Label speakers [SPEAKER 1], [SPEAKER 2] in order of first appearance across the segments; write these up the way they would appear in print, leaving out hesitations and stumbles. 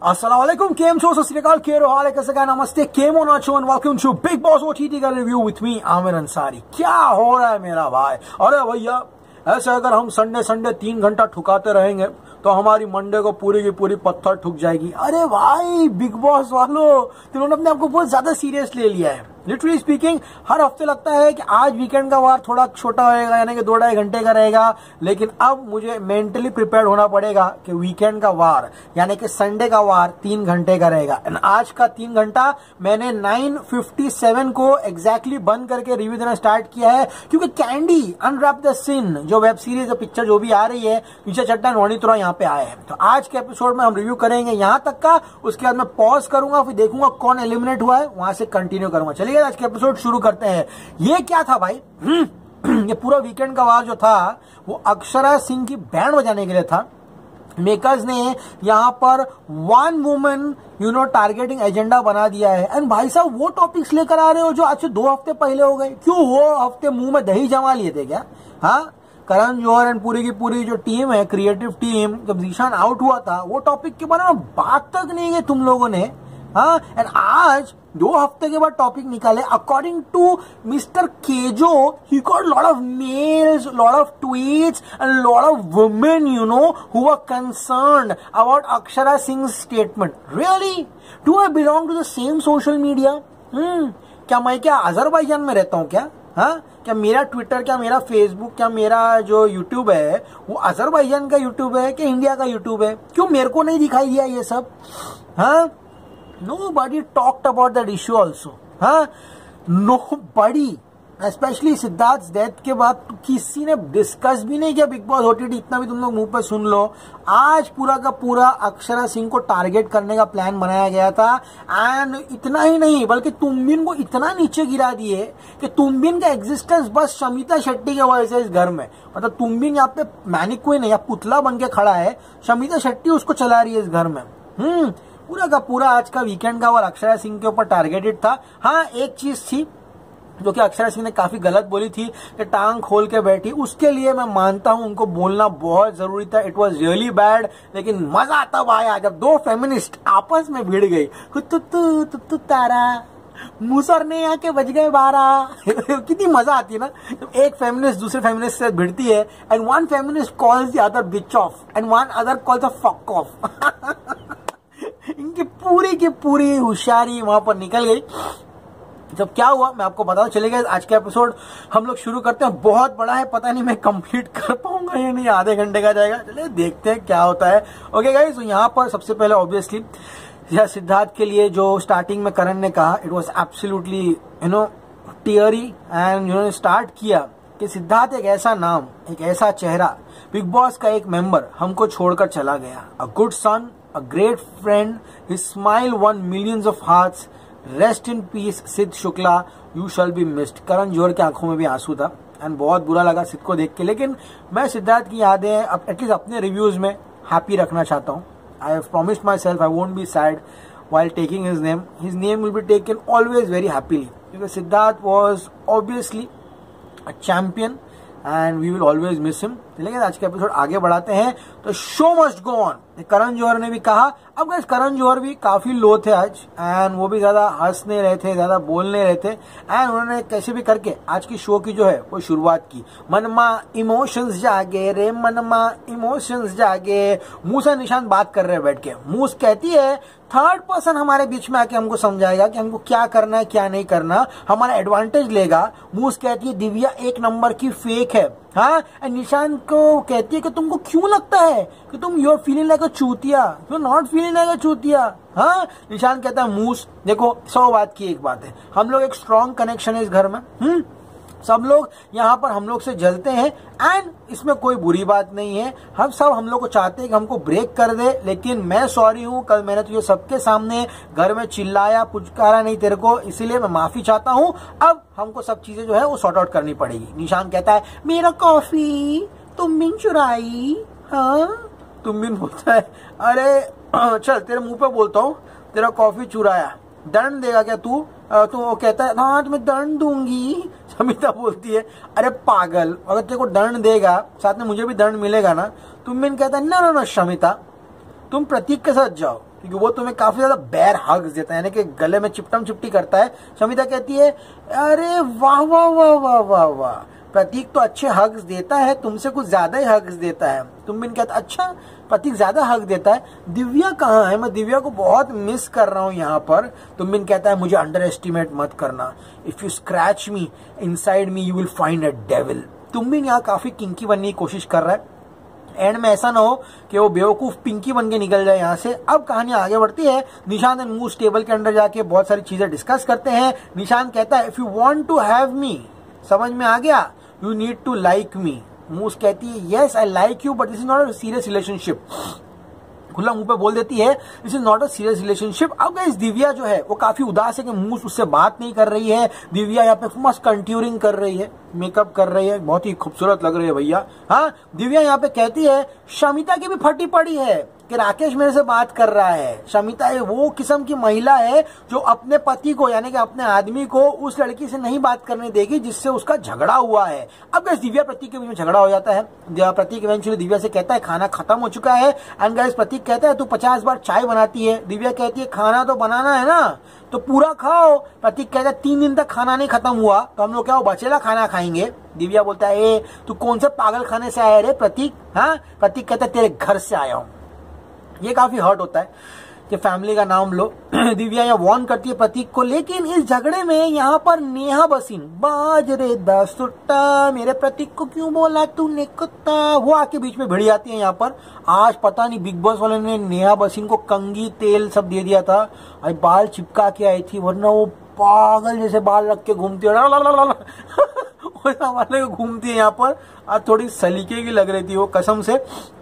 [SPEAKER 1] अस्सलाम वालेकुम, केम छो, सत श्री अकाल, केरो हाल है, कैसे का, नमस्ते, केम ऑन आचो and welcome to Bigg Boss OTT का review with me Aamir Ansari. क्या हो रहा है मेरा भाई? अरे भैया, ऐसे अगर हम संडे 3 घंटा ठुकाते रहेंगे तो हमारी मंडे को पूरी की पूरी पत्थर ठुक जाएगी। अरे भाई बिग बॉस वालों, तुमने अपने आपको बहुत ज्यादा सीरियस ले लिया है। लिटरली स्पीकिंग, हर हफ्ते लगता है कि आज वीकेंड का वार थोड़ा छोटा होएगा, यानी कि 2-2.5 घंटे का रहेगा, लेकिन अब मुझे मेंटली प्रिपेयर होना पड़ेगा कि वीकेंड का वार यानी कि संडे का वार 3 घंटे का रहेगा। एंड आज का 3 घंटा मैंने 9:57 को एग्जैक्टली बंद करके रिव्यू देना स्टार्ट किया है, क्योंकि कैंडी अनरैप द सिन जो वेब सीरीज या पिक्चर जो भी आ रही है, नीचे चट्टा नोनी तुरा यहाँ पे आए हैं। तो आज के एपिसोड में हम रिव्यू करेंगे यहाँ तक का, उसके बाद मैं पॉज करूंगा, फिर देखूंगा कौन एलिमिनेट हुआ है, वहां से कंटिन्यू करूंगा। चलिए आज के एपिसोड शुरू करते हैं। ये क्या था भाई? ये पूरा वीकेंड का वार जो था वो अक्षरा सिंह की बैंड बजाने के लिए था। मेकर्स ने यहाँ पर 1 वुमन टारगेटिंग एजेंडा बना दिया है। एंड भाई साहब, वो टॉपिक्स लेकर आ रहे हो जो आज से 2 हफ्ते पहले हो गए। क्यों, वो हफ्ते मुंह में दही जमा लिए थे क्या? हाँ, करण जौहर एंड पूरी की पूरी जो टीम है, क्रिएटिव टीम, जब जीशान आउट हुआ था वो टॉपिक के बारे में बात तक नहीं है तुम लोगों ने। हाँ, एंड आज 2 हफ्ते के बाद टॉपिक निकाले। अकॉर्डिंग टू मिस्टर केजो, he got lot of mails, lot of tweets and lot of women, who were concerned about Akshara Singh's statement. Really? Do I belong to the same social media? क्या मैं Azerbaijan में रहता हूँ क्या? हाँ, क्या मेरा ट्विटर, क्या मेरा फेसबुक, क्या मेरा जो यूट्यूब है वो अजरबैजान का यूट्यूब है कि इंडिया का यूट्यूब है? क्यों मेरे को नहीं दिखाई दिया ये सब? हाँ, nobody talked about that issue also. हाँ, nobody, especially सिद्धार्थ डेथ के बाद किसी ने डिस्कस भी नहीं किया बिग बॉस ओटीटी। इतना भी तुम लोग मुंह पे सुन लो। आज पूरा का पूरा अक्षरा सिंह को टारगेट करने का प्लान बनाया गया था। एंड इतना ही नहीं, बल्कि तुमबिन को इतना नीचे गिरा दिए कि तुमबिन का एग्जिस्टेंस बस शमिता शेट्टी के वजह से इस घर में, मतलब तुमबिन यहाँ पे मैनिक्विन है या पुतला बन के खड़ा है, शमिता शेट्टी उसको चला रही है इस घर में। पूरा का पूरा आज का वीकेंड का और अक्षरा सिंह के ऊपर टारगेटेड था। हाँ, एक चीज थी जो कि अक्षरा सिंह ने काफी गलत बोली थी कि टांग खोल के बैठी, उसके लिए मैं मानता हूं उनको बोलना बहुत जरूरी था। इट वाज रियली बैड, लेकिन मजा तब आया जब 2 फेमिनिस्ट आपस में भिड़ गई। तू तारा मुसर ने आके बज गए 12। कितनी मजा आती है ना जब एक फेमिनिस्ट दूसरे फेमिनिस्ट से भिड़ती है, and one feminist calls the other beach of and one other calls a fuck off. इनकी पूरी की पूरी होशियारी वहां पर निकल गई। जब क्या हुआ मैं आपको बताऊं। चलेगा आज का एपिसोड हम लोग शुरू करते हैं। बहुत बड़ा है, पता नहीं मैं कंप्लीट कर पाऊंगा या नहीं, आधे घंटे का जाएगा। चलिए देखते हैं क्या होता है। ओके गाइस, तो यहाँ पर सबसे पहले ऑब्वियसली यह सिद्धार्थ के लिए जो स्टार्टिंग में करण ने कहा, it was absolutely teary and start किया कि सिद्धार्थ एक ऐसा नाम, एक ऐसा चेहरा, बिग बॉस का एक मेंबर हमको छोड़कर चला गया। A good son, a great friend, his smile won millions of hearts. Rest in peace, सिद्ध Shukla, you shall be missed. Karan Johar की आंखों में भी आंसू था एंड बहुत बुरा लगा सिद्ध को देख के। लेकिन मैं सिद्धार्थ की यादें एटलीस्ट अपने रिव्यूज में हैप्पी रखना चाहता हूँ। I have promised my self I won't be sad while taking his name. His name will be taken always very happily because Siddharth was obviously a champion and we will always miss him. लेकिन आज के episode आगे बढ़ाते हैं तो show must go on, Karan Johar ने भी कहा। अब गाइस, करण जौहर भी काफी लो थे आज एंड वो भी ज्यादा हंस नहीं रहे थे, ज्यादा बोल नहीं रहे थे, एंड उन्होंने कैसे भी करके आज की शो की जो है वो शुरुआत की। मनमा इमोशंस जागे रे, मनमा इमोशंस जागे। मूसा निशान बात कर रहे हैं बैठ के। मूस कहती है थर्ड पर्सन हमारे बीच में आके हमको समझाएगा कि हमको क्या करना है क्या नहीं करना, हमारा एडवांटेज लेगा। मूस कहती है दिव्या 1 नंबर की फेक है। हाँ, निशान को कहती है कि तुमको क्यों लगता है कि तुम you are feeling like a चूतिया, you are not feeling like a चूतिया। हाँ, निशान कहता है मूस देखो 100 बात की एक बात है, हम लोग एक स्ट्रॉन्ग कनेक्शन है इस घर में। सब लोग यहाँ पर हम लोग से जलते हैं एंड इसमें कोई बुरी बात नहीं है। हम लोग को चाहते हैं कि हमको ब्रेक कर दे, लेकिन मैं सॉरी हूँ, कल मैंने तुझे सबके सामने घर में चिल्लाया पुचकारा नहीं तेरे को, इसीलिए मैं माफी चाहता हूँ। अब हमको सब चीजें जो है वो सॉर्ट आउट करनी पड़ेगी। निशान कहता है मेरा कॉफी तुमबिन चुराई। हाँ, तुमबिन बोलता है अरे चल तेरे मुंह पे बोलता हूँ, तेरा कॉफी चुराया, दंड देगा क्या तू? तो वो कहता है हाँ तुम्हें दंड दूंगी। समिता बोलती है अरे पागल, अगर तेरे को दंड देगा साथ में मुझे भी दंड मिलेगा ना। तुमबिन कहता है ना ना ना शमिता, तुम प्रतीक के साथ जाओ, क्योंकि वो तुम्हें काफी ज्यादा बेर हग्स देता है, यानी कि गले में चिपटम चिपटी करता है। शमिता कहती है अरे वाह वाह वाह वाह वाह वाह, प्रतीक तो अच्छे हग्स देता है, तुमसे कुछ ज्यादा ही हग्स देता है। तुमबिन कहता अच्छा प्रतीक ज्यादा हक देता है। दिव्या कहाँ है, मैं दिव्या को बहुत मिस कर रहा हूँ यहाँ पर। तुमबिन कहता है मुझे अंडर एस्टिमेट मत करना, if you scratch me inside me you will find a devil. Tumbin यहाँ काफी किंकी बनने की कोशिश कर रहा है, एंड में ऐसा ना हो कि वो बेवकूफ पिंकी बन के निकल जाए यहाँ से। अब कहानी आगे बढ़ती है। निशांत एंड मूस टेबल के अंदर जाके बहुत सारी चीजें डिस्कस करते हैं। निशांत कहता है if you want to have me, समझ में आ गया, you need to like me. Moose कहती है yes I like you but this is not a serious relationship. खुला मुंह पे बोल देती है this is not a serious relationship. अब गाइस दिव्या जो है वो काफी उदास है कि मूस उससे बात नहीं कर रही है। दिव्या यहाँ पे मस्त कंट्यूरिंग कर रही है, मेकअप कर रही है, बहुत ही खूबसूरत लग रही है भैया। हाँ, दिव्या यहाँ पे कहती है शमिता की भी फटी पड़ी है कि राकेश मेरे से बात कर रहा है। शमिता वो किस्म की महिला है जो अपने पति को यानी कि अपने आदमी को उस लड़की से नहीं बात करने देगी जिससे उसका झगड़ा हुआ है। अब गाइस दिव्या प्रतीक के बीच में झगड़ा हो जाता है। प्रतीक इवेंचुअली दिव्या से कहता है खाना खत्म हो चुका है, एंड गाइस प्रतीक कहता है तू 50 बार चाय बनाती है। दिव्या कहती है खाना तो बनाना है ना तो पूरा खाओ। प्रतीक कहता है 3 दिन तक खाना नहीं खत्म हुआ तो हम लोग क्या बचेला खाना खाएंगे। दिव्या बोलता है ए तू कौन से पागल खाने से आया रे प्रतीक। हाँ, प्रतीक कहता है तेरे घर से आया हूं। ये काफी हर्ट होता है कि फैमिली का नाम लो। दिव्या यहाँ वार्न करती है प्रतीक को, लेकिन इस झगड़े में यहाँ पर नेहा बसीन बाज रे दसुट्टा मेरे प्रतीक को क्यों बोला तूने कुत्ता, वो आके बीच में भिड़ जाती है। यहाँ पर आज पता नहीं बिग बॉस वाले ने नेहा बसीन को कंघी तेल सब दे दिया था, अरे बाल चिपका के आई थी, वरना वो पागल जैसे बाल रख के घूमती है वाले को घूमती है यहाँ पर। आज थोड़ी सलीके की लग रही थी वो कसम से।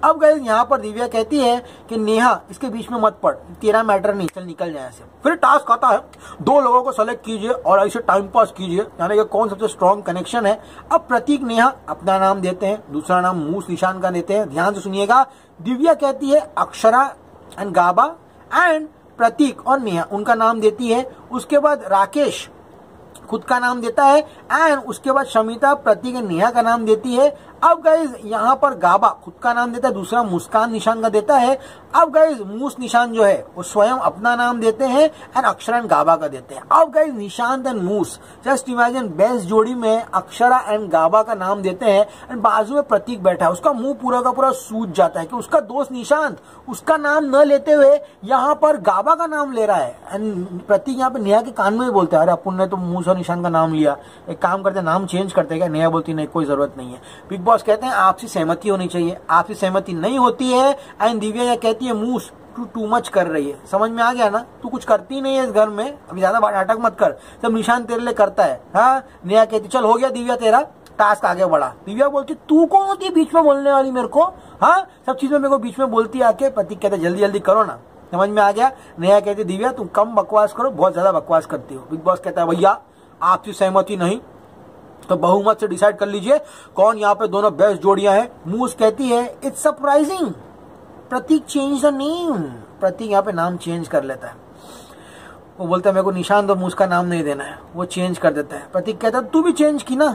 [SPEAKER 1] अब गाइस यहाँ पर दिव्या कहती है कि नेहा इसके बीच में मत पड़, तेरा मैटर नहीं, चल निकल जाए से। फिर टास्क आता है 2 लोगों को सेलेक्ट कीजिए और ऐसे टाइम पास कीजिए, यानी कि कौन सबसे स्ट्रॉन्ग कनेक्शन है। अब प्रतीक नेहा अपना नाम देते हैं, दूसरा नाम मूस निशान का देते हैं। ध्यान से सुनिएगा। दिव्या कहती है अक्षरा एंड गाबा, एंड प्रतीक और नेहा उनका नाम देती है। उसके बाद राकेश खुद का नाम देता है, एंड उसके बाद शमिता प्रतीक नेहा का नाम देती है। अब गाइज यहाँ पर गाबा खुद का नाम देता है, दूसरा मुस्कान निशान का देता है। अब गाइज मूस निशान जो है वो स्वयं अपना नाम देते हैं, एंड अक्षरा एंड गाबा का देते हैं। अब guys Nishant and Moose just imagine best जोड़ी में अक्षरा एंड गाबा का नाम देते हैं, एंड बाजू में प्रतीक बैठा है, उसका मुंह पूरा का पूरा सूज जाता है कि उसका दोस्त निशांत उसका नाम न लेते हुए यहाँ पर गाबा का नाम ले रहा है। एंड प्रतीक यहाँ पे नेहा के कान में भी बोलते हैं अरे अपन ने तो मूस और निशान का नाम लिया, एक काम करते नाम चेंज करते क्या। नेहा बोलती नहीं कोई जरूरत नहीं है। बिग बॉस कहते हैं आपसी सहमति होनी चाहिए, आपसी सहमति नहीं होती है। एंड दिव्या यह कहती है मूस तू टू मच कर रही है, समझ में आ गया ना, तू कुछ करती नहीं है इस घर में, अभी ज्यादा नाटक मत कर, सब निशान तेरे लिए करता है। हाँ, नेहा कहती चल हो गया दिव्या तेरा टास्क आगे बढ़ा। दिव्या बोलती तू कौन होती है बीच में बोलने वाली मेरे को, हाँ सब चीज में मेरे को बीच में बोलती आके। प्रतीक कहते जल्दी जल्दी करो ना, समझ में आ गया। नेहा कहती दिव्या तुम कम बकवास करो, बहुत ज्यादा बकवास करती हो। बिग बॉस कहता है भैया आपसी सहमति नहीं तो बहुमत से डिसाइड कर लीजिए कौन यहाँ पे दोनों बेस्ट जोड़ियां हैं। मूस कहती है it's surprising Prateek change the name. Prateek यहाँ पे नाम चेंज कर लेता है, वो बोलता है मेरे को निशान और मूस का नाम नहीं देना है, वो चेंज कर देता है। प्रतीक कहता है तू भी चेंज की ना,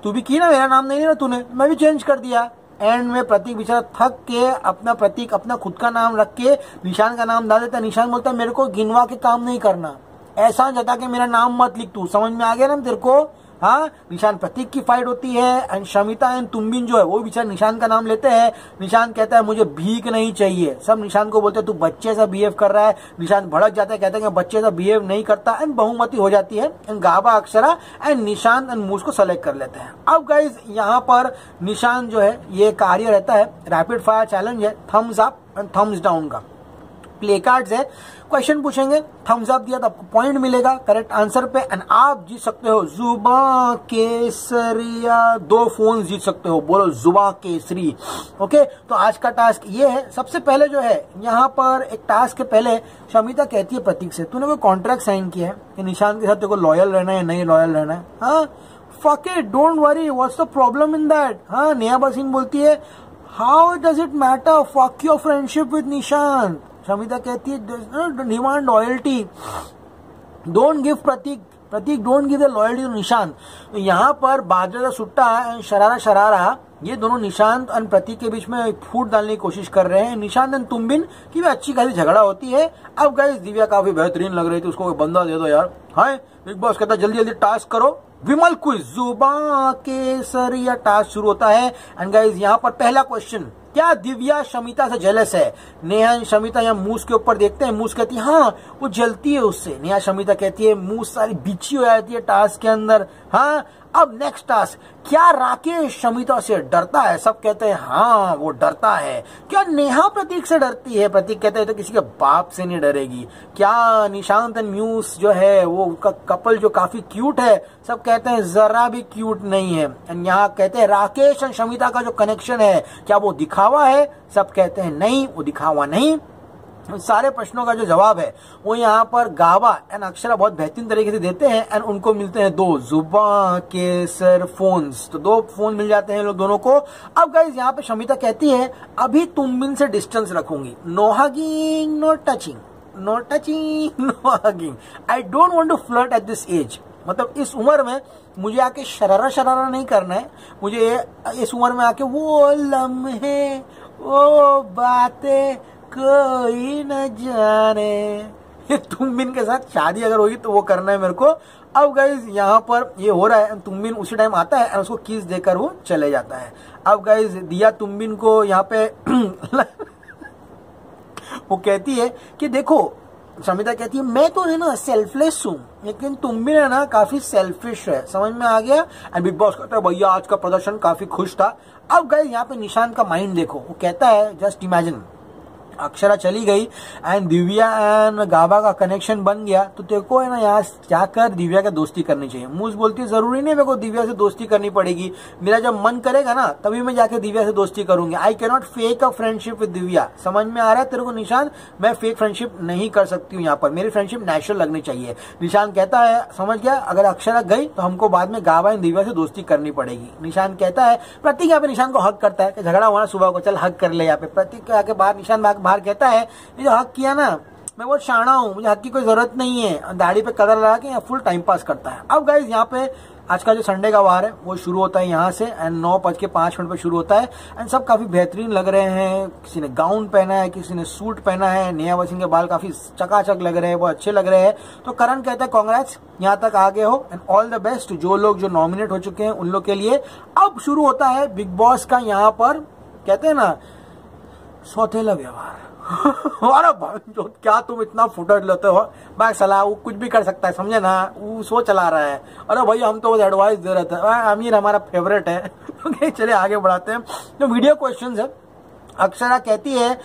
[SPEAKER 1] तू भी की ना, मेरा नाम नहीं लेना तूने, मैं भी चेंज कर दिया। एंड में प्रतीक बेचारा थक के अपना प्रतीक अपना खुद का नाम रख के निशान का नाम डाल देता है। निशान बोलता है मेरे को गिनवा के काम नहीं करना, ऐसा जता के मेरा नाम मत लिख तू, समझ में आ गया ना तेरे को। हाँ, निशान प्रतीक की फाइट होती है, एंड शमिता एंड तुमबिन जो है वो बेचारे निशान का नाम लेते हैं। निशान कहता है मुझे भीख नहीं चाहिए, सब निशान को बोलते हैं तू बच्चे सा बिहेव कर रहा है। निशान भड़क जाता है, कहता है कि बच्चे सा बिहेव नहीं करता, एंड बहुमति हो जाती है। एंड गाबा अक्षरा एंड निशान एंड मूस को सेलेक्ट कर लेते हैं। अब गाइज यहाँ पर निशान जो है ये कार्य रहता है रैपिड फायर चैलेंज है, thumbs up and thumbs down का। प्ले कार्ड्स है, क्वेश्चन पूछेंगे, थम्स अप दिया तो आपको पॉइंट मिलेगा करेक्ट आंसर पे, एंड आप जीत सकते हो जुबा केसरिया 2 फोन जीत सकते हो, बोलो जुबा केसरी। ओके, तो आज का टास्क ये है। सबसे पहले जो है यहाँ पर एक टास्क के पहले शमिता कहती है प्रतीक से तूने कोई कॉन्ट्रैक्ट साइन किया है कि निशान के साथ तेरे को लॉयल रहना है नहीं लॉयल रहना है। हाँ, fuck it, don't worry, what's the problem in that. हाँ, नेहा बसीन बोलती है how does it matter, fuck your friendship with Nishan. Shamita कहती है demand loyalty, don't give Prateek don't give the loyalty to Nishan. तो यहाँ पर बाजरा सुट्टा एंड शरारा ये दोनों निशांत और प्रतीक के बीच में फूट डालने की कोशिश कर रहे हैं। निशांत एंड तुमबिन की भी अच्छी खासी झगड़ा होती है। अब गाइस दिव्या काफी बेहतरीन लग रही थी, उसको कोई बंदा दे दो यार। हाय बिग बॉस कहता है जल्दी जल्दी टास्क करो। विमल क्विज जुबान केसरिया टास्क शुरू होता है। एंड गाइस यहाँ पर पहला क्वेश्चन, क्या दिव्या शमिता से जेलस है? नेहा शमिता यहाँ मूस के ऊपर देखते हैं। मूस कहती है हाँ वो जलती है उससे। नेहा शमिता कहती है मूस सारी बिछी हो जाती है टास्क के अंदर। हाँ अब नेक्स्ट टास्क, क्या राकेश शमिता से डरता है? सब कहते हैं हाँ वो डरता है। क्या नेहा प्रतीक से डरती है? प्रतीक कहते हैं तो किसी के बाप से नहीं डरेगी। क्या निशांत एंड म्यूस जो है वो उनका कपल जो काफी क्यूट है? सब कहते हैं जरा भी क्यूट नहीं है। एंड यहाँ कहते हैं राकेश एंड शमिता का जो कनेक्शन है क्या वो दिखावा है? सब कहते हैं नहीं वो दिखावा नहीं। सारे प्रश्नों का जो जवाब है वो यहाँ पर गावा एंड अक्षरा बहुत बेहतरीन तरीके से देते हैं। एंड उनको मिलते हैं 2 जुबान केसर फोन्स, तो 2 फोन मिल जाते हैं लोग दोनों को। अब गाइस यहाँ पे शमिता कहती है अभी तुमबिन से डिस्टेंस रखूंगी, no hugging no touching, no touching no hugging, I don't want to flirt at this age. मतलब इस उम्र में मुझे आके शरारा नहीं करना है, मुझे इस उम्र में आके वो लम्हे वो बातें कोई न जाने। तुमबिन के साथ शादी अगर होगी तो वो करना है मेरे को। अब गाइज यहाँ पर ये हो रहा है, तुमबिन उसी टाइम आता है और उसको किस देकर वो चले जाता है। अब गाइज दिया तुमबिन को यहाँ पे वो कहती है कि देखो, शमिता कहती है मैं तो है ना सेल्फलेस हूँ, लेकिन तुमबिन है ना काफी सेल्फिश है, समझ में आ गया। एंड बिग बॉस कहता है भैया आज का प्रदर्शन काफी खुश था। अब गाइज यहाँ पे निशांत का माइंड देखो, वो कहता है जस्ट इमेजिन अक्षरा चली गई एंड दिव्या एंड गाबा का कनेक्शन बन गया, तो तेरे को है ना यहाँ जाकर दिव्या का दोस्ती करनी चाहिए। मूस बोलती है जरूरी नहीं मेरे को दिव्या से दोस्ती करनी पड़ेगी, मेरा जब मन करेगा ना तभी मैं जाके दिव्या से दोस्ती करूंगी। I can not fake a friendship with Divya. समझ में आ रहा है तेरे को निशांत? मैं फेक फ्रेंडशिप नहीं कर सकती हूँ यहाँ पर, मेरी फ्रेंडशिप नेचुरल लगनी चाहिए। निशांत कहता है समझ गया, अगर अक्षरा गई तो हमको बाद में गाबा एंड दिव्या से दोस्ती करनी पड़ेगी। निशांत कहता है, प्रतीक यहाँ पे निशांत को हक करता है कि झगड़ा हुआ सुबह को, चल हक कर ले। यहाँ पे प्रतीक आके बाहर, निशांत बाहर कहता है ये जो हक किया ना मैं बहुत शाना हूँ, मुझे हक की कोई जरूरत नहीं है। दाढ़ी पे कलर लगा के फुल टाइम पास करता है। अब गाइज यहाँ पे आज का जो संडे का वार है वो शुरू होता है यहाँ से एंड 9:05 पे शुरू होता है। एंड सब काफी बेहतरीन लग रहे हैं, किसी ने गाउन पहना है, किसी ने सूट पहना है। नेहा वसीम के बाल काफी चकाचक लग रहे हैं, बहुत अच्छे लग रहे हैं। तो करण कहता है कांग्रेस, यहाँ तक आगे हो एंड ऑल द बेस्ट जो लोग जो नॉमिनेट हो चुके हैं उन लोग के लिए। अब शुरू होता है बिग बॉस का यहाँ पर कहते हैं ना सौतेला व्यवहार। अरे भाई क्या तुम इतना फुटेज लेते हो भाई, सलाह वो कुछ भी कर सकता है समझे ना, वो सो चला रहा है। अरे भाई हम तो एडवाइस दे रहे थे, अमीर हमारा फेवरेट है। ओके चलिए आगे बढ़ाते हैं। तो वीडियो क्वेश्चन है, अक्षरा कहती है,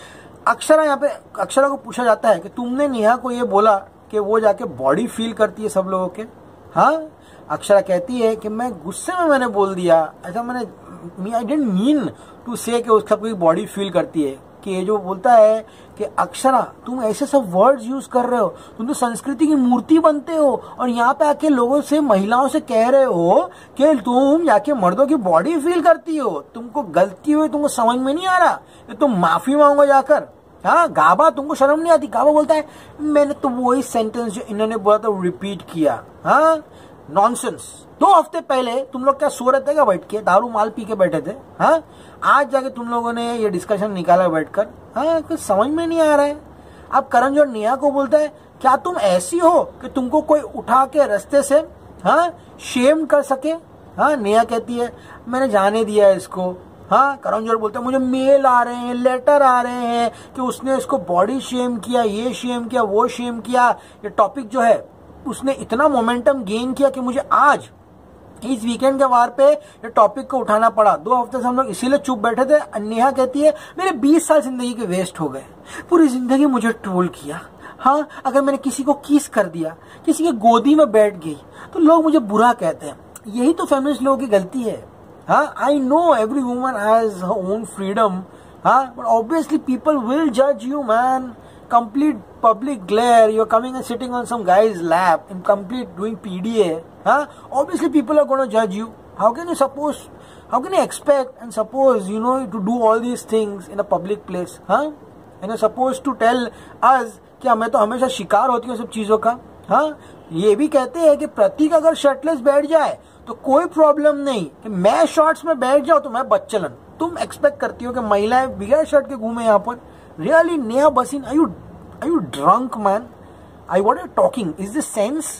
[SPEAKER 1] अक्षरा यहाँ पे अक्षरा को पूछा जाता है कि तुमने नेहा को ये बोला कि वो जाके बॉडी फील करती है सब लोगों के? हाँ अक्षरा कहती है कि मैं गुस्से में मैंने बोल दिया, ऐसा मैंने आई डिडंट मीन टू से कि उसका कोई बॉडी फील करती है। कि ये जो बोलता है कि अक्षरा तुम ऐसे सब वर्ड्स यूज कर रहे हो, तुम तो संस्कृति की मूर्ति बनते हो और यहाँ पे आके लोगों से महिलाओं से कह रहे हो कि तुम जाके मर्दों की बॉडी फील करती हो, तुमको गलती हुई, तुमको समझ में नहीं आ रहा, तुम माफी मांगो जाकर। हाँ गाबा तुमको शर्म नहीं आती? गाबा बोलता है मैंने तो वही सेंटेंस जो इन्होंने बोला था रिपीट किया। हाँ नॉनसेंस। 2 हफ्ते पहले तुम लोग क्या सो रहे थे क्या बैठ के, दारू माल पी के बैठे थे? हाँ आज जाके तुम लोगों ने ये डिस्कशन निकाला बैठकर। हाँ कुछ समझ में नहीं आ रहा है। अब करण जो नेहा को बोलता है क्या तुम ऐसी हो कि तुमको कोई उठा के रास्ते से हाँ शेम कर सके? हाँ नेहा कहती है मैंने जाने दिया इसको। हाँ करण जोहर बोलते हैं मुझे मेल आ रहे हैं, लेटर आ रहे हैं कि उसने इसको बॉडी शेम किया, ये शेम किया, वो शेम किया। ये टॉपिक जो है उसने इतना मोमेंटम गेन किया कि मुझे आज इस वीकेंड के वार पे ये टॉपिक को उठाना पड़ा। 2 हफ्ते से हम लोग इसीलिए चुप बैठे थे। नेहा कहती है मेरे 20 साल जिंदगी के वेस्ट हो गए, पूरी जिंदगी मुझे ट्रोल किया। हाँ अगर मैंने किसी को किस कर दिया, किसी के गोदी में बैठ गई तो लोग मुझे बुरा कहते हैं। यही तो फेमिनिस्ट लोगों की गलती है। हाँ I know every woman has her own freedom, हाँ बट ऑब्वियसली पीपल विल जज you man. Complete public glare, you're coming and sitting on some guy's lap in complete doing PDA. Huh? Obviously people are going to judge you. How can you expect and suppose, to do all these things in a public place? Huh? And you're supposed to tell us कि मैं तो हमेशा शिकार होती हूँ सब चीजों का। हाँ ये भी कहते हैं कि प्रतीक अगर शर्टलेस बैठ जाए तो कोई प्रॉब्लम नहीं कि मैं शॉर्ट्स में बैठ जाऊं तो मैं बच्चलन। तुम एक्सपेक्ट करती हो कि महिलाएं बिगैर शर्ट के घूमे यहाँ पर? Really Neha Bhasin, are you drunk man? I what are talking, is this sense?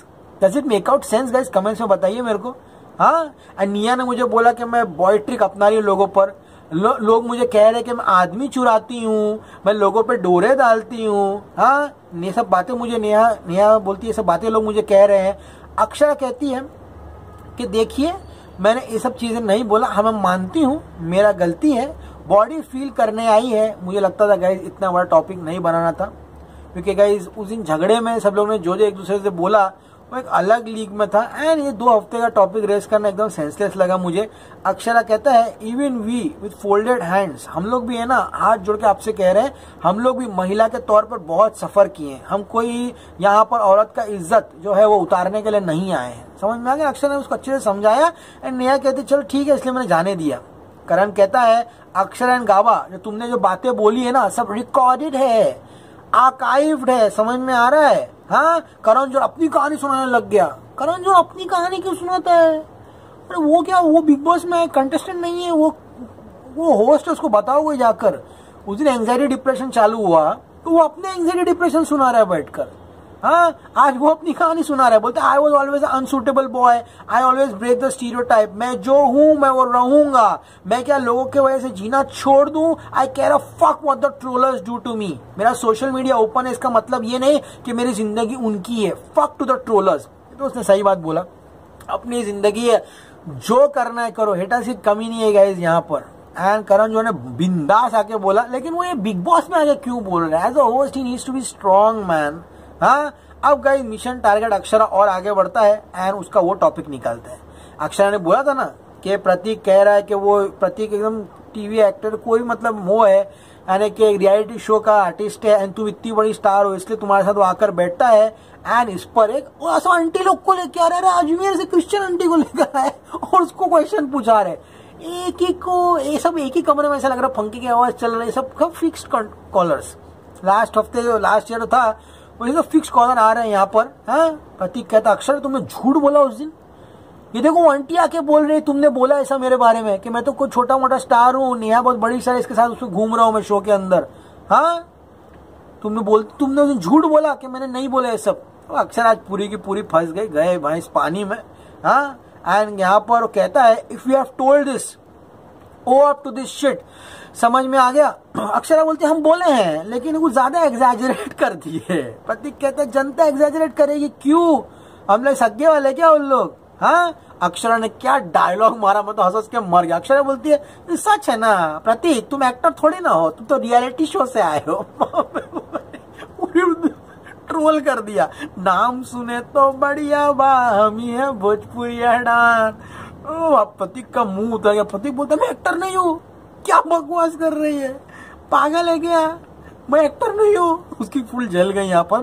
[SPEAKER 1] Does it make out sense guys? Comments में बताइए मेरे को। हाँ, एंड निया ने मुझे बोला कि मैं बॉय ट्रिक अपना रही हूँ लोगों पर। लोग मुझे कह रहे हैं कि मैं आदमी चुराती हूँ, मैं लोगों पे डोरे डालती हूँ। हाँ, ये सब बातें मुझे नेहा बोलती है, सब बातें लोग मुझे कह रहे हैं। अक्षरा कहती है कि देखिए मैंने ये सब चीजें नहीं बोला, हाँ मैं मानती हूँ मेरा गलती है, बॉडी फील करने आई है। मुझे लगता था गाइज इतना बड़ा टॉपिक नहीं बनाना था, क्योंकि गाइज उस दिन झगड़े में सब लोग ने जो एक दूसरे से बोला वो एक अलग लीग में था। एंड ये 2 हफ्ते का टॉपिक रेस करना एकदम सेंसलेस लगा मुझे। अक्षरा कहता है even we with folded hands, हम लोग भी है ना हाथ जोड़ के आपसे कह रहे हैं, हम लोग भी महिला के तौर पर बहुत सफर किए हैं। हम कोई यहाँ पर औरत का इज्जत जो है वो उतारने के लिए नहीं आए हैं। समझ में आ गया? अक्षरा ने उसको अच्छे से समझाया। एंड नेहा कहती चलो ठीक है, इसलिए मैंने जाने दिया। करण कहता है अक्षरा एंड गाबा, जो तुमने जो बातें बोली है ना सब रिकॉर्डेड है, आर्काइव्ड है, समझ में आ रहा है? हाँ, करण जोहर अपनी कहानी सुनाने लग गया। करण जोहर अपनी कहानी क्यों सुनाता है? अरे वो क्या, वो बिग बॉस में कंटेस्टेंट नहीं है, वो होस्ट है, उसको बताओगे जाकर। उस दिन एंजाइटी डिप्रेशन चालू हुआ तो वो अपने एंजाइटी डिप्रेशन सुना रहा है बैठकर। हाँ, आज वो अपनी कहानी सुना रहा है, बोलते I was always unsuitable boy, I always break the stereotype, मैं जो हूं मैं वो रहूंगा, मैं क्या लोगों के वजह से जीना छोड़ दूं? I care a fuck what the trollers do to me. मेरा सोशल मीडिया ओपन है, इसका मतलब ये नहीं कि मेरी जिंदगी उनकी है। Fuck to the trollers. तो उसने सही बात बोला, अपनी जिंदगी है, जो करना है करो, हेटा से कमी नहीं है गाइस यहाँ पर। एंड करण जो ने बिंदास आके बोला, लेकिन वो ये बिग बॉस में आके क्यों बोल रहा है? As a host he needs to be strong man. हाँ, अब गाइस मिशन टारगेट अक्षरा और आगे बढ़ता है एंड उसका वो टॉपिक निकालता है। अक्षरा ने बोला था ना कि प्रतीक कह रहा है कि वो प्रतीक एकदम टीवी एक्टर कोई मतलब वो है, यानी कि रियलिटी शो का आर्टिस्ट है एंड तुम इतनी बड़ी स्टार हो इसलिए तुम्हारे साथ वो आकर बैठता है। एंड इस पर एक ऐसा आंटी लोग को लेके आ रहा है, अजमेर से क्रिश्चियन आंटी को लेकर आए और उसको क्वेश्चन पूछा रहे। एक ही को ये सब एक ही कमरे में ऐसा लग रहा पंखे की आवाज चल रही है, सब फिक्स्ड कॉलर्स। लास्ट हफ्ते जो लास्ट ईयर था वही तो फिक्स कॉलर आ रहे हैं यहाँ पर। हाँ, प्रतीक कहता अक्षर तुमने झूठ बोला उस दिन, ये देखो आंटी आके बोल रही तुमने बोला ऐसा मेरे बारे में कि मैं तो कोई छोटा मोटा स्टार हूँ, नेहा बहुत बड़ी स्टार, इसके साथ उसमें घूम रहा हूँ मैं शो के अंदर। हाँ, तुमने उस दिन झूठ बोला कि मैंने नहीं बोला ये सब। तो अक्षर आज पूरी की पूरी फंस गए भाई इस पानी में। हाँ, एंड यहाँ पर कहता है if you have told this oh up to this shit, समझ में आ गया? अक्षरा बोलते हम बोले हैं लेकिन वो ज्यादा एग्जैजरेट कर दिए। प्रतीक कहते हैं जनता एग्जैजरेट करेगी क्यों, हम लोग सगे वाले क्या उन लोग? हाँ, अक्षरा ने क्या डायलॉग मारा, मैं तो हंस के मर गया। अक्षरा बोलती है सच है ना प्रतीक, तुम एक्टर थोड़ी ना हो, तुम तो रियलिटी शो से आए हो। ट्रोल कर दिया, नाम सुने तो बढ़िया बा हम ही है भोजपुरी डांस। प्रतीक का मुंह उतर गया। प्रतीक बोलता मैं एक्टर नहीं हूँ, क्या बकवास कर रही है, पागल है क्या, मैं एक्टर नहीं हूँ। उसकी फुल जल गई यहाँ पर।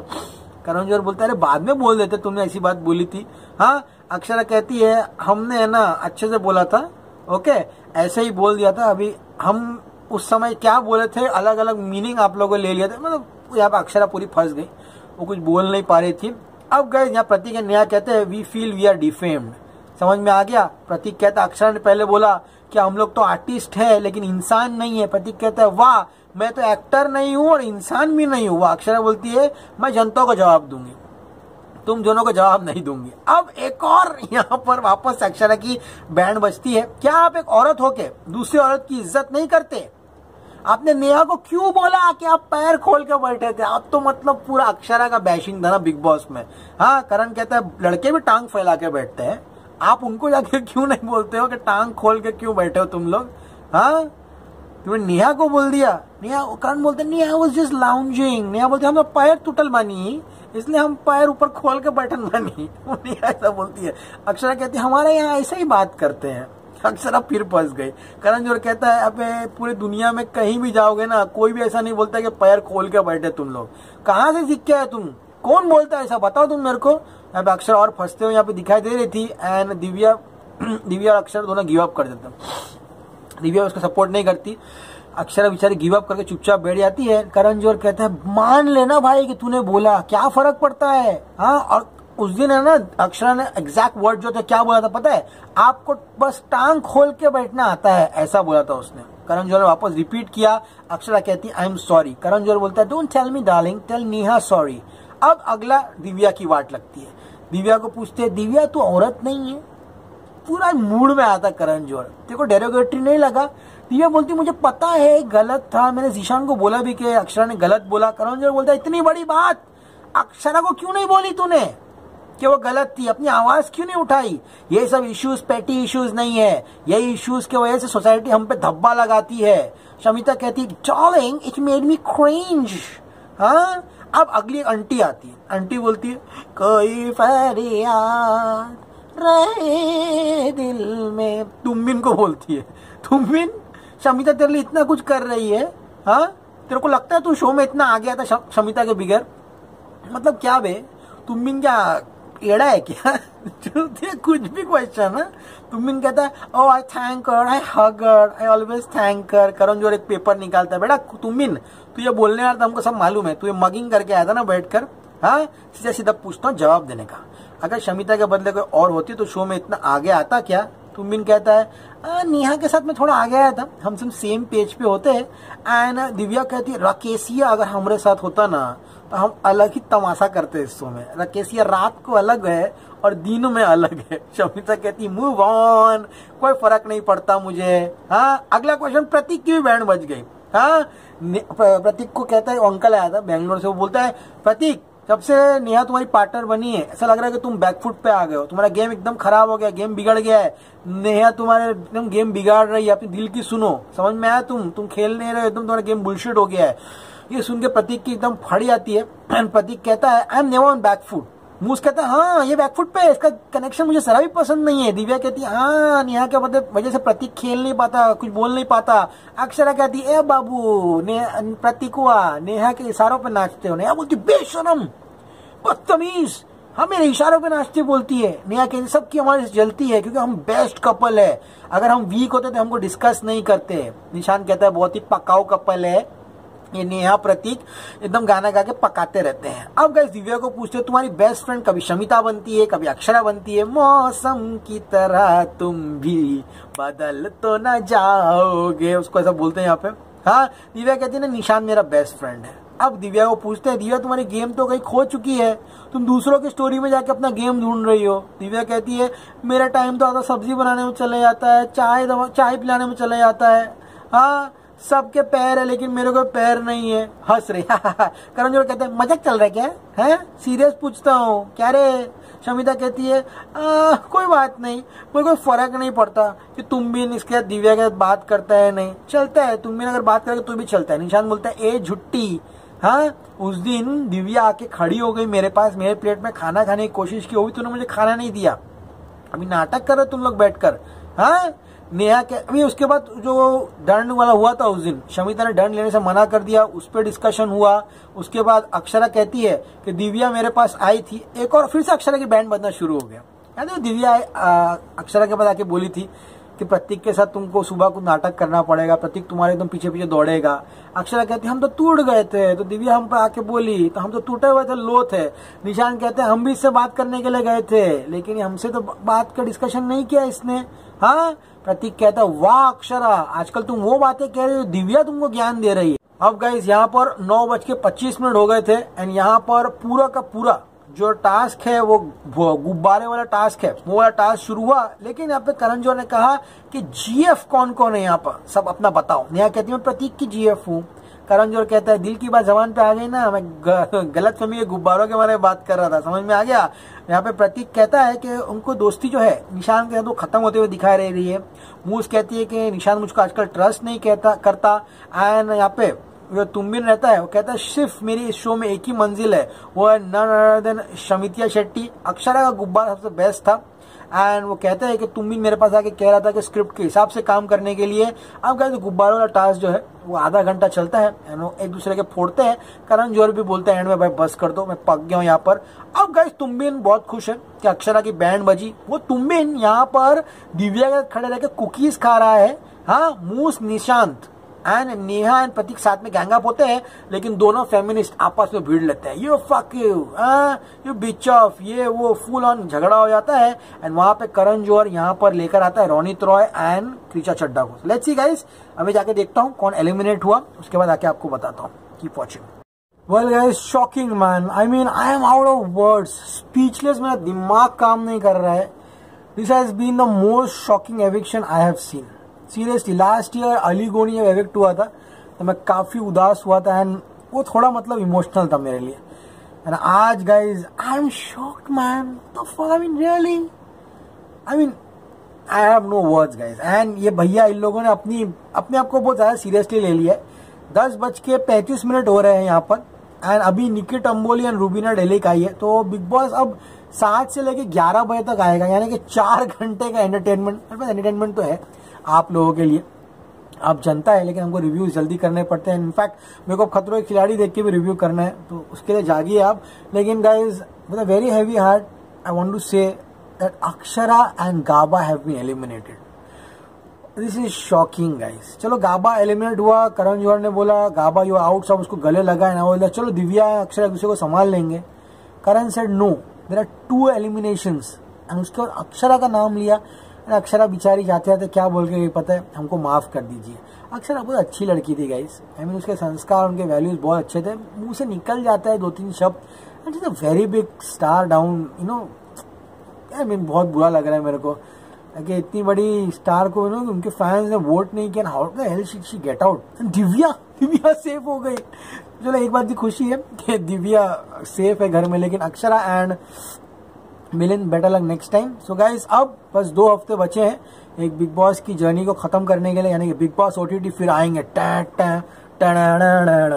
[SPEAKER 1] करण जोहर बोलता है अरे बाद में बोल देते, तुमने ऐसी बात बोली थी। हाँ, अक्षरा कहती है हमने है ना अच्छे से बोला था, ओके ऐसे ही बोल दिया था, अभी हम उस समय क्या बोले थे अलग अलग मीनिंग आप लोगों ले लिया था। मतलब यहाँ पर अक्षरा पूरी फंस गई, वो कुछ बोल नहीं पा रही थी। अब गए यहाँ प्रतीक न्याय कहते हैं we feel we are defamed, समझ में आ गया? प्रतीक कहता अक्षरा ने पहले बोला कि हम लोग तो आर्टिस्ट है लेकिन इंसान नहीं है। प्रतीक कहता है वाह मैं तो एक्टर नहीं हूँ और इंसान भी नहीं हूँ। अक्षरा बोलती है मैं जनता को जवाब दूंगी, तुम दोनों को जवाब नहीं दूंगी। अब एक और यहाँ पर वापस अक्षरा की बैंड बजती है। क्या आप एक औरत होके दूसरी औरत की इज्जत नहीं करते? आपने नेहा को क्यों बोला कि आप पैर खोल के बैठे थे? आप तो मतलब पूरा अक्षरा का बैशिंग था ना बिग बॉस में। हाँ, करण कहता है लड़के भी टांग फैला के बैठते हैं, आप उनको जाके क्यों नहीं बोलते हो कि टांग खोल के क्यों बैठे हो तुम लोग? हाँ, तुमने नेहा को बोल दिया। नेहा, करण बोलते Neha was just lounging. Neha बोलते हम पैर टूटल बनी इसलिए हम पैर ऊपर खोल के बैठन बनी। नेहा ऐसा बोलती है। अक्षरा कहती है हमारे यहाँ ऐसा ही बात करते हैं। अक्षरा फिर फंस गई। करण जोहर कहता है अबे पूरी दुनिया में कहीं भी जाओगे ना कोई भी ऐसा नहीं बोलता कि पैर खोल के बैठे तुम लोग, कहाँ से सीख के आए तुम? कौन बोलता है ऐसा, बताओ तुम मेरे को। यहाँ पे अक्षर और फंसते हुए यहाँ पे दिखाई दे रही थी एंड दिव्या और अक्षर दोनों गिव अप कर देते हैं। दिव्या उसका सपोर्ट नहीं करती, अक्षरा बेचारी गिव अप करके चुपचाप बैठ जाती है। करण जोहर कहता है मान लेना भाई कि तूने बोला, क्या फर्क पड़ता है? हाँ, और उस दिन है ना अक्षरा ने एग्जैक्ट वर्ड जो थे क्या बोला था पता है, आपको बस टांग खोल के बैठना आता है, ऐसा बोला था उसने। करण जौहर ने वापस रिपीट किया, अक्षरा कहती आई एम सॉरी, करण जौहर बोलता है don't tell me darling, tell Neha sorry. अब अगला दिव्या की वाट लगती है, दिव्या को पूछते हैं दिव्या तू औरत नहीं है? पूरा मूड में आता करण जौहर, तेरे को डेरोगेटरी नहीं लगा? दिव्या बोलती मुझे पता है गलत था, मैंने जीशान को बोला भी कि अक्षरा ने गलत बोला। करण जौहर बोलता है इतनी बड़ी बात अक्षरा को क्यों नहीं बोली तूने कि वो गलत थी, अपनी आवाज क्यों नहीं उठाई? ये सब इश्यूज पेटी इश्यूज नहीं है, यही इश्यूज की वजह से सोसाइटी हम पे धब्बा लगाती है। शमिता कहती darling it made me cringe. हाँ, अब अगली आंटी आती है, आंटी बोलती है कोई फरियाद रहे दिल में, तुमबिन को बोलती है तुमबिन शमिता तेरे लिए इतना कुछ कर रही है, हाँ तेरे को लगता है तू शो में इतना आ गया था शमिता के बिगैर? मतलब क्या बे, तुमबिन क्या एड़ा है क्या? कुछ भी क्वेश्चन है। तुमबिन कहता है oh I thank her, I hug her, I always thank her. Karan Johar एक पेपर निकालता है, बेटा तुमबिन तू ये बोलने वाला था, हमको सब मालूम है, तू ये मगिंग करके आया था ना बैठकर, हाँ सीधा सीधा पूछता हूँ जवाब देने का। अगर शमिता के बदले कोई और होती तो शो में इतना आगे आता क्या? तुमबिन कहता है नेहा के साथ में थोड़ा आगे आया था, हम सब सेम पेज पे होते हैं। एंड दिव्या कहती है राकेशिया अगर हमारे साथ होता ना तो हम अलग ही तमाशा करते इस शो में, राकेशिया रात को अलग है और दिन में अलग है। शमिता कहती मूव ऑन, कोई फर्क नहीं पड़ता मुझे। हाँ, अगला क्वेश्चन प्रतीक की भी बैंड बज गई। हाँ, प्रतीक को कहता है अंकल आया था बेंगलोर से, वो बोलता है प्रतीक जब से नेहा तुम्हारी पार्टनर बनी है ऐसा लग रहा है कि तुम बैकफुट पे आ गए हो, तुम्हारा गेम एकदम खराब हो गया, गेम बिगड़ गया है, नेहा तुम्हारे एकदम गेम बिगाड़ रही है, अपने दिल की सुनो, समझ में आया? तुम खेल नहीं रहे, एकदम तुम्हारा गेम बुलशिट हो गया है। ये सुन के प्रतीक की एकदम फड़ी आती है। प्रतीक कहता है I am never on backfoot. Moose कहता है हाँ ये बैकफुट पे है, इसका कनेक्शन मुझे जरा भी पसंद नहीं है। दिव्या कहती है हाँ नेहा के वजह से प्रतीक खेल नहीं पाता, कुछ बोल नहीं पाता। अक्षरा कहती है ए बाबू प्रतीक हुआ नेहा के इशारों पे नाचते हो। नेहा बोलती बेशरम बदतमीज, हम मेरे इशारों पे नाचते बोलती है। नेहा कहती सबकी हमारी जलती है क्योंकि हम बेस्ट कपल है, अगर हम वीक होते तो हमको डिस्कस नहीं करते। निशान कहता है बहुत ही पकाऊ कपल है ये नेहा प्रतीक, एकदम गाना गा के पकाते रहते हैं। अब गाइस दिव्या को पूछते तुम्हारी बेस्ट फ्रेंड कभी शमिता बनती है कभी अक्षरा बनती है, मौसम की तरह तुम भी बदल तो न जाओगे, उसको ऐसा बोलते हैं यहाँ पे। हाँ, दिव्या कहती है ना निशान मेरा बेस्ट फ्रेंड है। अब दिव्या को पूछते हैं दिव्या तुम्हारी गेम तो कहीं खो चुकी है, तुम दूसरों की स्टोरी में जाके अपना गेम ढूंढ रही हो। दिव्या कहती है मेरा टाइम तो आधा सब्जी बनाने में चले जाता है, चाय पिलाने में चले जाता है। हाँ, सबके पैर है लेकिन मेरे को पैर नहीं है। हंस रही करण जौहर कहते हैं मजाक चल रहा है क्या है? सीरियस पूछता हूँ क्या रे? शमिता कहती है कोई बात नहीं, कोई फर्क नहीं पड़ता कि तुम भी इसके साथ दिव्या के साथ बात करता है नहीं, चलता है, तुम भी अगर बात करोगे तो भी चलता है। निशान बोलता है ए झुट्टी। हाँ, उस दिन दिव्या आके खड़ी हो गई मेरे पास, मेरे प्लेट में खाना खाने की कोशिश की, वो भी तूने मुझे खाना नहीं दिया। अभी नाटक कर रहे तुम लोग बैठकर। हाँ, नेहा के अभी उसके बाद जो दंड वाला हुआ था उस दिन, शमिता ने दंड लेने से मना कर दिया, उस पर डिस्कशन हुआ। उसके बाद अक्षरा कहती है कि दिव्या मेरे पास आई थी, एक और फिर से अक्षरा की बैंड बजना शुरू हो गया। याद है दिव्या अक्षरा के पास आके बोली थी कि प्रतीक के साथ तुमको सुबह को नाटक करना पड़ेगा, प्रतीक तुम्हारे एकदम पीछे पीछे दौड़ेगा। अक्षरा कहती हम तो टूट गए थे, तो दिव्या हम पे आके बोली तो हम तो टूटे हुए थे, लो थे। निशान कहते हैं हम भी इससे बात करने के लिए गए थे लेकिन हमसे तो बात का डिस्कशन नहीं किया इसने। हाँ, प्रतीक कहता है वाह अक्षरा आजकल तुम वो बातें कह रही हो, दिव्या तुमको ज्ञान दे रही है। अब गाइस यहाँ पर 9:25 हो गए थे एंड यहाँ पर पूरा का पूरा जो टास्क है वो गुब्बारे वाला टास्क है, वो वाला टास्क शुरू हुआ। लेकिन यहाँ पे करण जौहर ने कहा कि जीएफ कौन कौन है यहाँ पर, सब अपना बताओ। नेहा कहती है मैं प्रतीक की जीएफ हूँ। करण जौहर कहता है दिल की बात जबान पे आ गई ना, मैं गलत फहमी के गुब्बारों के बारे में बात कर रहा था, समझ में आ गया। यहाँ पे प्रतीक कहता है कि उनको दोस्ती जो है निशान के साथ वो खत्म होते हुए दिखा रही है। मूस कहती है कि निशान मुझको आजकल ट्रस्ट नहीं करता। एंड यहाँ पे जो तुमबिन रहता है वो कहता है सिर्फ मेरी इस शो में एक ही मंजिल है, वो है none other than Shamita Shetty. Akshara का गुब्बारा सबसे बेस्ट था एंड वो कहता है कि तुमबिन मेरे पास आके कह रहा था कि स्क्रिप्ट के हिसाब से काम करने के लिए। अब गाइस गुब्बारा वाला टास्क जो है वो आधा घंटा चलता है एंड वो एक दूसरे के फोड़ते हैं। करण जौहर भी बोलते हैं एंड में भाई बस कर दो, मैं पक गया हूँ यहाँ पर। अब गाइस तुमबिन बहुत खुश है कि अक्षरा की बैंड बजी। वो तुमबिन यहाँ पर दिव्या के खड़े रह के कुकीज खा रहा है। हाँ, मूस निशांत एंड नेहा एंड प्रतीक साथ में गैंग अप होते हैं, लेकिन दोनों फेमिनिस्ट आपस में भिड़ लेते हैं, you fuck you beach of, ये वो फुल ऑन झगड़ा हो जाता है। एंड वहां पे करण जौहर यहाँ पर लेकर आता है रोनित रॉय एंड क्रिचा चड्डा को। लेट्स सी गाइस, अभी जाके देखता हूँ कौन एलिमिनेट हुआ, उसके बाद आके आपको बताता हूँ। Keep watching. Well guys, shocking man. I mean, I am out of words. Speechless. मेरा दिमाग काम नहीं कर रहा है. This has been the most shocking eviction I have seen. Seriously, last year Ali गोनी जब evict हुआ था तो मैं काफी उदास हुआ था एंड वो थोड़ा मतलब इमोशनल था मेरे लिए. And आज guys, I am shocked man. The fuck? I mean, really? I mean, I have no words guys. And ये भैया इन लोगों ने अपने आप को बहुत ज्यादा सीरियसली ले लिया है. 10:35 हो रहे हैं यहाँ पर एंड अभी निकित अंबोली एंड रूबीना डेलिक आई है. तो बिग बॉस अब 7 से लेके 11 बजे तक आएगा, यानी कि 4 घंटे का एंटरटेनमेंट तो है आप लोगों के लिए, आप जनता है, लेकिन हमको रिव्यूज जल्दी करने पड़ते हैं. इनफैक्ट मेरे को खतरों के खिलाड़ी देख के भी रिव्यू करना है, तो उसके लिए जागिए आप. लेकिन guys with a very heavy heart I want to say that Akshara and Gaba have been eliminated. This is shocking guys. चलो गाबा एलिमिनेट हुआ, करण जौहर ने बोला गाबा यू आउट, सब उसको गले लगा ना, बोला चलो दिव्या अक्षरा एक दूसरे को संभाल लेंगे. Karan said no, there are 2 eliminations and उसके बाद अक्षरा का नाम लिया. अक्षरा बेचारी जाते जाते क्या बोल के पता है, हमको माफ कर दीजिए. अक्षरा बहुत अच्छी लड़की थी गाइस. आई मीन उसके संस्कार, उनके वैल्यूज बहुत अच्छे थे. मुंह से निकल जाता है 2-3 शब्द. It is a very big star down, you know. I mean बहुत बुरा लग रहा है मेरे को कि इतनी बड़ी स्टार को उनके फैंस ने वोट नहीं किया. How the hell should she get out. Divya safe हो गई. चलो एक बात की खुशी है कि दिव्या सेफ है घर में, लेकिन Akshara and Milind better luck next time. So guys अब बस 2 हफ्ते बचे हैं एक बिग बॉस की जर्नी को खत्म करने के लिए, यानी कि बिग बॉस OTT फिर आएंगे.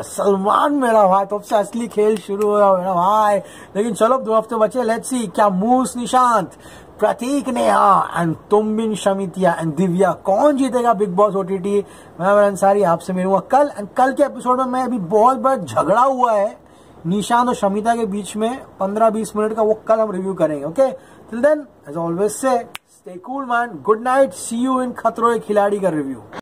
[SPEAKER 1] सलमान मेरा भाई, तो अब से असली खेल शुरू हुआ मेरा भाई. लेकिन चलो 2 हफ्ते बचे. लेट्स सी क्या मूस निशांत, प्रतीक नेहा एंड तुमबिन शमितिया एंड दिव्या, कौन जीतेगा बिग बॉस OTT. मैं अमन अंसारी आपसे मिलूंगा कल. एंड कल के एपिसोड में मैं अभी बहुत बड़ा झगड़ा हुआ है निशांत और शमिता के बीच में 15-20 मिनट का, वो कल हम रिव्यू करेंगे. Okay, till then as always say stay cool man. Good night, see you in Khatron Ke खिलाड़ी का रिव्यू.